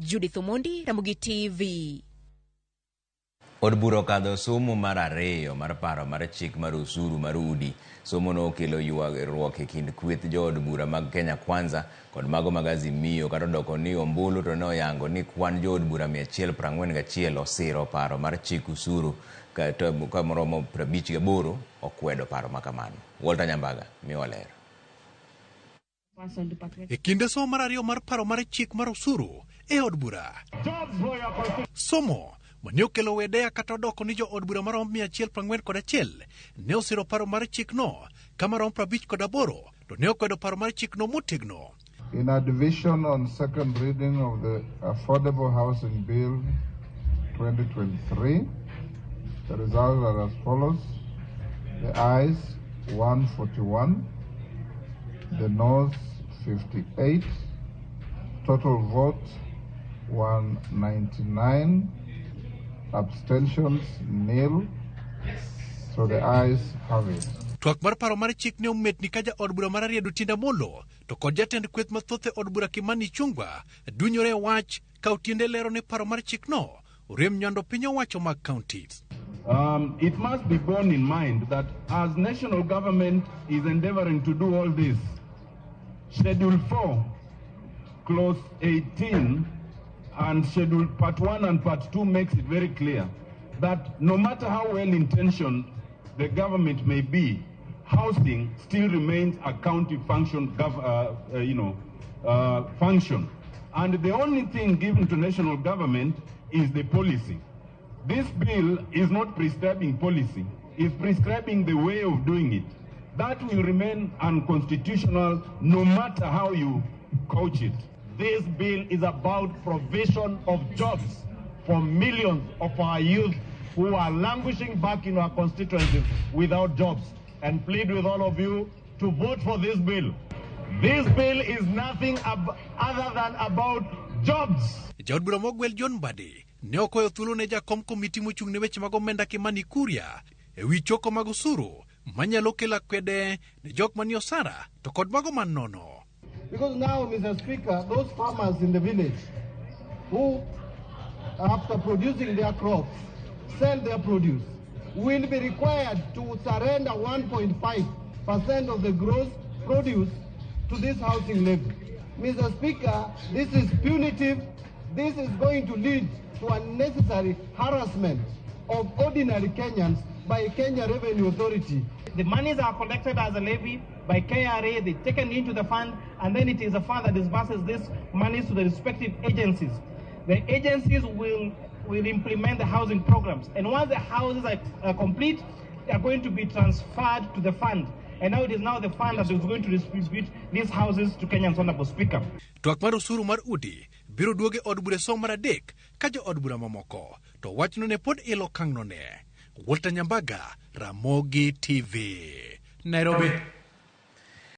Judith Omondi, Ramogi TV. Od bura okadho somo mar ariyo mar paro mar chik mar osuru mar udi. Somo no okelo ywagruok e kind kweth jood bura mag Kenya Kwanza kod mago mag Azimio kata doko ni ombulu to noyango ni kwan jood bura 141 osiro paro mar chik osuru kata moromo 58 okwedo paro makamano. Walter Nyambaga miyo ler. E kinde somo mar ariyo mar paro mar chik mar osuru e od bura. Somo mane okelo wedea kata doko ni jo od bura marom 141 ne osiro paro mar chik no kama rom 58 to ne okwedo paro mar chik no motegno. In a division on second reading of the Affordable Housing Bill 2023, the results are as follows. The ayes 141, the noes 58, total vote 199, abstentions nil, so the ayes have it. Twak mar paro mar chik ne omet ni kaja od bura mar Riedo Tinda Molo to kod jatend kweth mathoth e od bura Kimani Chungwa dunyore wach ka otiende lero ne paro mar chik no orem nyando piny owacho mag counties. It must be borne in mind that as national government is endeavoring to do all this, Schedule 4, Clause 18, and Schedule Part 1 and Part 2 makes it very clear that no matter how well-intentioned the government may be, housing still remains a county function, function. And the only thing given to national government is the policy. This bill is not prescribing policy, it's prescribing the way of doing it. That will remain unconstitutional no matter how you couch it. This bill is about provision of jobs for millions of our youth who are languishing back in our constituencies without jobs, and plead with all of you to vote for this bill. This bill is nothing other than about jobs. Jaod bura mogwel John Badi ne okoyo thuolo ne jakom komiti mochung' ne weche mag omenda Kimani Kuria e wi choko mag osuru manyalo kelo akwede ne jok mani osara to kod mago man nono. Because now, Mr. Speaker, those farmers in the village who, after producing their crops, sell their produce, will be required to surrender 1.5% of the gross produce to this housing levy. Mr. Speaker, this is punitive. This is going to lead to unnecessary harassment of ordinary Kenyans by Kenya Revenue Authority. The monies are collected as a levy by KRA, they're taken into the fund, and then it is the fund that disburses these monies to the respective agencies. The agencies will implement the housing programs, and once the houses are complete, they are going to be transferred to the fund. And now it is now the fund that is going to distribute these houses to Kenyans, Honorable Speaker. Twak mar osuru mar udi biro duoge od bura somo mar adek ka jo od bura mamoko to wachno ne pod ilo kang' no ne. Walter Nyambaga, Ramogi TV, Nairobi.